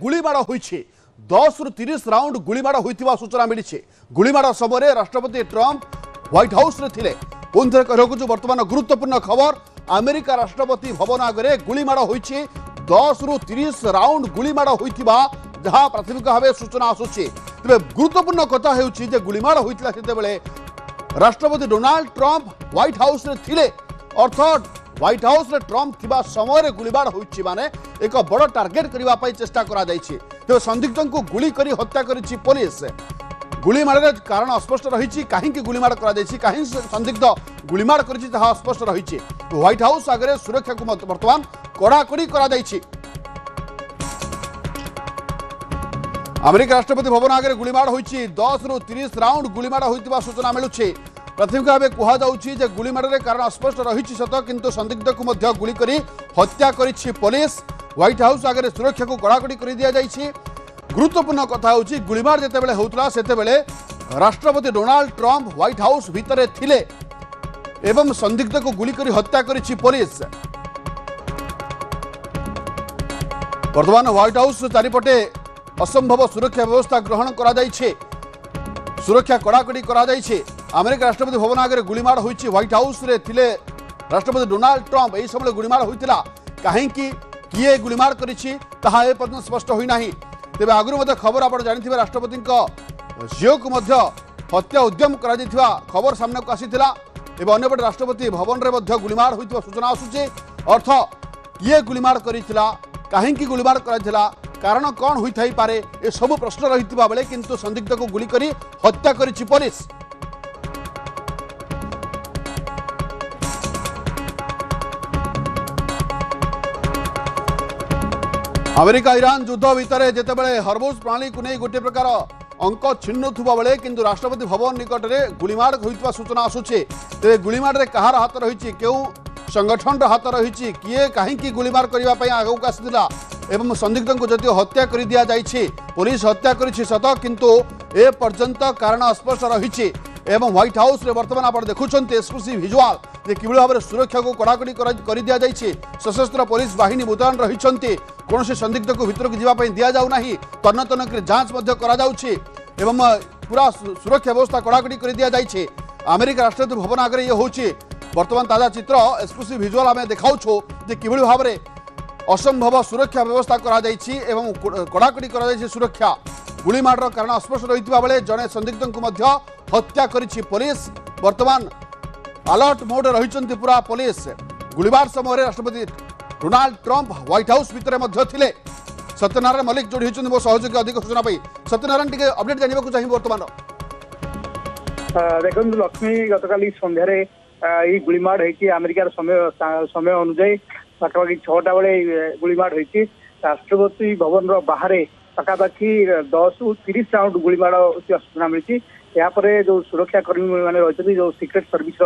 गुलीमाड़ होइछे 10 रु 30 राउंड गुलीमाड़ होइतिबा सूचना मिली। गुलीमाड़ समय राष्ट्रपति ट्रंप व्हाइट हाउस रे थिले। पुनः कहूँ वर्तमान गुरुत्वपूर्ण खबर अमेरिका राष्ट्रपति भवन आगे गुलीमाड़ होइछे 10 रु 30 राउंड गुलीमाड़ होइतिबा जहाँ प्राथमिक भाव सूचना आसुची। तेज गुरुत्वपूर्ण कथा होउछि जे गुलीमाड़ होइतिला सेतेबेले राष्ट्रपति डोनाल्ड ट्रंप व्हाइट हाउस रे थिले। अर्थात व्हाइट हाउस रे ट्रंप थिबा समय गुलीमाड़ होइछि माने एक बड़ टार्गेट करबा पई चेष्टा करा जाइछि। तेज संदिग्ध को गुली करी हत्या करिछि पुलिस। गुलीमाड़ कारण अस्पष्ट रही कहीं गुलीमाड़ कहीं संदिग्ध गुलीमाड़ करिछि ताहा अस्पष्ट रही। व्हाइट हाउस आगे सुरक्षा को वर्तमान कड़ाकड़ी करा जाइछि। अमेरिका राष्ट्रपति भवन आगे गुलीमाड़ होइछि 10 रु 30 राउंड गुलीमाड़ होइतिबा सूचना मिलुछि। प्राथमिक भाव कहुछि जे गुलीमाड़ कारण अस्पष्ट रही सत किंतु संदिग्ध को मध्य गुली करी हत्या करिछि पुलिस। व्हाइट हाउस आगे सुरक्षा को कड़ाकड़ी कर दिया जाइछि। गुरुत्वपूर्ण कथा होछि गुलीमाड़ जेतेबेले होउतला सेतेबेले राष्ट्रपति डोनाल्ड ट्रंप व्हाइट हाउस भितरे थिले एवं संदिग्ध को गुली करी हत्या करिछि पुलिस। वर्तमान व्हाइट हाउस चारिपटे असंभव सुरक्षा व्यवस्था ग्रहण करा जाइछे। सुरक्षा कड़ाकड़ी करा जाइछे। अमेरिका राष्ट्रपति भवन आगे गुलीमाड़ होइछि। व्हाइट हाउस रे थिले राष्ट्रपति डोनाल्ड ट्रंप। एही समय गुलीमाड़ होइतिला काहें किए गुलीमाड़ करिछि ताहा ए पर्यंत स्पष्ट होई नाही। तेबे आगुर मध्य खबर आप जानिथिबे राष्ट्रपति झील को मध्य हत्या उद्यम करा जाइथिबा खबर सामने को आसीथिला। एवं अन्यपटे राष्ट्रपति भवन रे मध्य गुलीमाड़ होइथिबा सूचना आसुछि। अर्थ किए गुलीमाड़ करिथिला काहें गुलीमाड़ कराइथिला कारण कौन होई थाई पारे ए सब प्रश्न रहिथिबा बेले किंतु संदिग्ध को गुली करी हत्या करिछि पुलिस। अमेरिका ईरान युद्ध भितर जितेबाला हर्मुज प्रणाली को नहीं गोटे प्रकार अंक छिन्नुवा बेले किंतु राष्ट्रपति भवन निकट में गुलीमाड़ होता सूचना आसूचे। तेज गुलीमाड़ कहार हाथ रही क्यों संगठन हाथ रही किए कहीं गुलीमाड़ करने आगे आसाला एवं संदिग्ध को जदि हत्या कर दि जाइए पुलिस हत्या कर सत किंतु ए पर्यंत कारण अस्पष्ट रही। एवं व्हाइट हाउस रे वर्तमान आप देखुं एक्सक्लूसिव विजुआल कि भाव में सुरक्षा को कड़ाकड़ी कर दि जाइए। सशस्त्र पुलिस बाहिनी मुतयन रही कौन से संदिग्ध को भीतर को जावाई दि जाऊना तन्न तन्न कर जांच एवं पूरा सुरक्षा व्यवस्था कड़ाकड़ी कर दि जाइए। अमेरिका राष्ट्रपति भवन आगे ये हूँ वर्तमान ताजा चित्र एक्सक्लूसिव विजुआल आम देखाऊँ कि भाव में असंभव सुरक्षा व्यवस्था करा कड़ाकड़ी कर सुरक्षा। गुलीमाड़ कारण अस्पष्ट रही बेले जड़े संदिग्ध को हत्या करिछि पुलिस। वर्तमान अलर्ट मोड रही पूरा पुलिस। गुलीमाड़ समय राष्ट्रपति डोनाल्ड ट्रंप व्हाइट हाउस भितर थिले। सत्यनारायण मल्लिक जोड़ी होती मो सहयोगी अधिक सूचना पाई। सत्यनारायण टी अपडेट जानवा चाहिए वर्तमान देखो लक्ष्मी गतकाली संध्यारे ये गुलीमाड़ होती अमेरिकार समय अनुजाई पाखापाखि 6टा बेले गुलीमाड़ होती राष्ट्रपति भवन बाहर पाखापाखि 10 रु 30 राउंड गुलीमाड़ सूचना मिली। यापर जो सुरक्षाकर्मी मैंने रही जो सिक्रेट सर्विस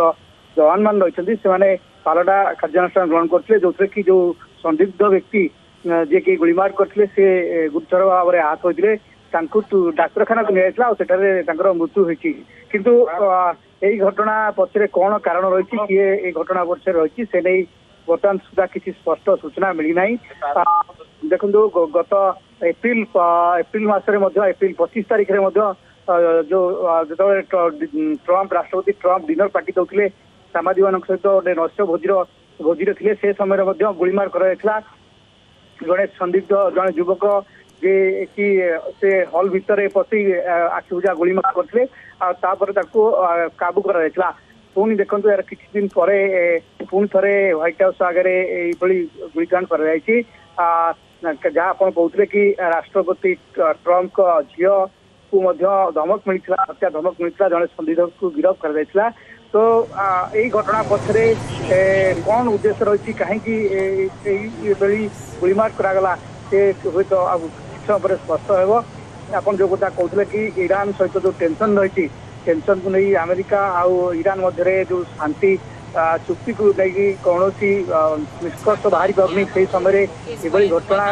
जवान मान रही से पालटा कार्यानुष्ठान ग्रहण करते जो कि जो संदिग्ध व्यक्ति जे कि गुलीमाड़ करते से गुरुतर भाव में आहत होते डाक्तखाना को निया मृत्यु होती किंतु यही घटना पछरे कौन कारण रही किए घटना पछरे रही से नहीं बर्तमान सुधा किसी स्पष्ट सूचना मिली ना। देखो गत एप्रिल मसरे एप्रिल 25 तारिख में जो ट्रंप राष्ट्रपति ट्रंप डिनर पार्टी दौले सामाजिक मान सहित गोटे नश्य भोजी थे से समय गुलीमाड़ कर जड़े संदिग्ध जड़े युवक जे कि से हल भितर पशि आखि बुझा गुलीमाड़ करते काबू कर पुणी देखो यार किसी दिन पर पुणी थे व्हाइट हाउस आगे गुलिकांड कर जहाँ आप कहते कि राष्ट्रपति ट्रंप का झील को धमक मिलता हत्या धमक मिलता जड़े संदिग्ध को गिरफ्त कर तो यही घटना पछरे कौन उद्देश्य रही कहीं गुलीमाड़ करागला से हूँ तो समय स्पष्ट हो। आप जो कथा कहते कि ईरान सहित जो टेंशन रही टेंशन को नहीं अमेरिका आउ ईरान मध्य जो शांति चुक्ति को लेकिन कौन निष्कर्ष बाहरी पानी से समय ये घटना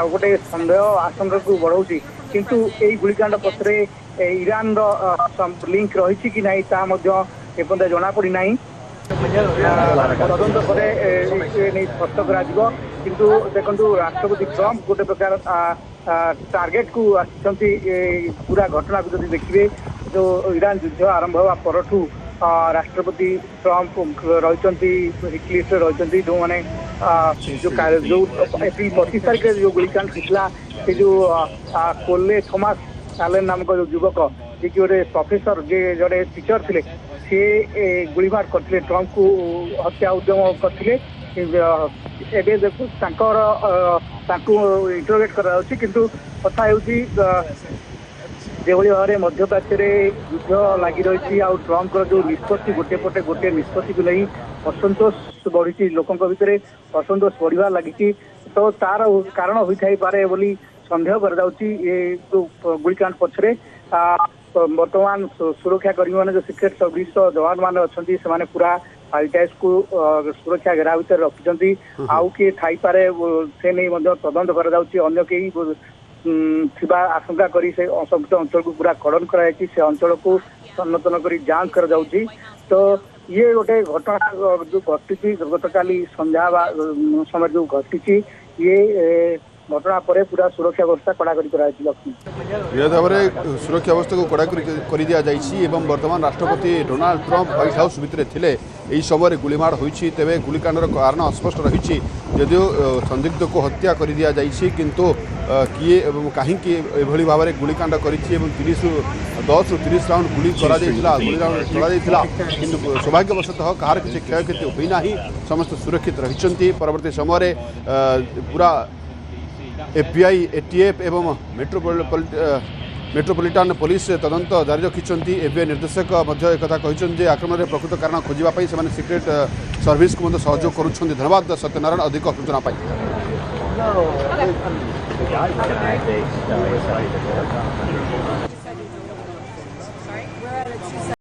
गोटे सन्देह आशंका को बढ़ाऊँगी किंतु यही गुलिकांड पछरे ईरान लिंक रही कि नहीं एपर्यंत जना पड़ी ना तदंत पर स्पष्ट कर देखो राष्ट्रपति ट्रंप गोटे प्रकार टार्गेट को आसिछंती पूरा घटना को जदि देखिए जो ईरान युद्ध आरंभ हवा परठू राष्ट्रपति ट्रंप रही हिट लिस्ट रही जो मैंने जो 25 तारीख जो गुलिकांड होता से जो कोल्ले थॉमस एलन नामक जो युवक जी कि गोटे प्रोफेसर जे जड़े टीचर थे सी गुड़माड़ करते ट्रंप को हत्या उद्यम करते इंटरोगेट कर कथा जो भाव में मध्यप्राच्य युद्ध लगी रही ट्रंप जो निष्पत्ति गोटे पटे गोटे निष्पत्ति को नहीं असंतोष बढ़ी लोकों भितर असंतोष बढ़िया लगी तो तार कारण होता पारे बोली सन्देह कर गुलिकांड पछरे वर्तमान सुरक्षाकर्मी मैंने जो सिक्रेट सर्विस जवान मैंने अच्छा से पूरा फाइटाइज को सुरक्षा घेरा भितर रखिंट आउ किए थाईपे से नहीं तदंत कर आशंका करी से संपुक्त अंचल को पूरा कड़न कराई से अंचल को सन्नतन कर जांच कर जाउची तो ये गोटे घटना जो घटी गतकाली संध्या समय जो घटी ये घटना पर पूरा सुरक्षा व्यवस्था कड़ाकड़ी कराई लक्ष्मी निहत भाव में सुरक्षा व्यवस्था को कड़ाकड़ी कर दि जाइए वर्तमान राष्ट्रपति डोनाल्ड ट्रंप व्हाइट हाउस भितर थिले यही समय गुलिमाड़ होती तेरे गुलिकांडर कारण अस्पष्ट रही जदिव संदिग्ध को हत्या कर दि जाइए किंतु किए कहीं भाव में गुलिकांड कर 10 ରୁ 30 राउंड गुली चला किंतु सौभाग्यवशतः कहार किसी क्षयक्षति होना समस्त सुरक्षित रही परवर्ती समय पूरा FBI ATF एवं मेट्रोपोलिटान पुलिस तदंत जारी रखिंट FBI निर्देशक कहते आक्रमण में प्रकृत कारण खोजापी से सिक्रेट सर्विस को सहयोग करुँच धन्यवाद सत्यनारायण अधिक सूचना।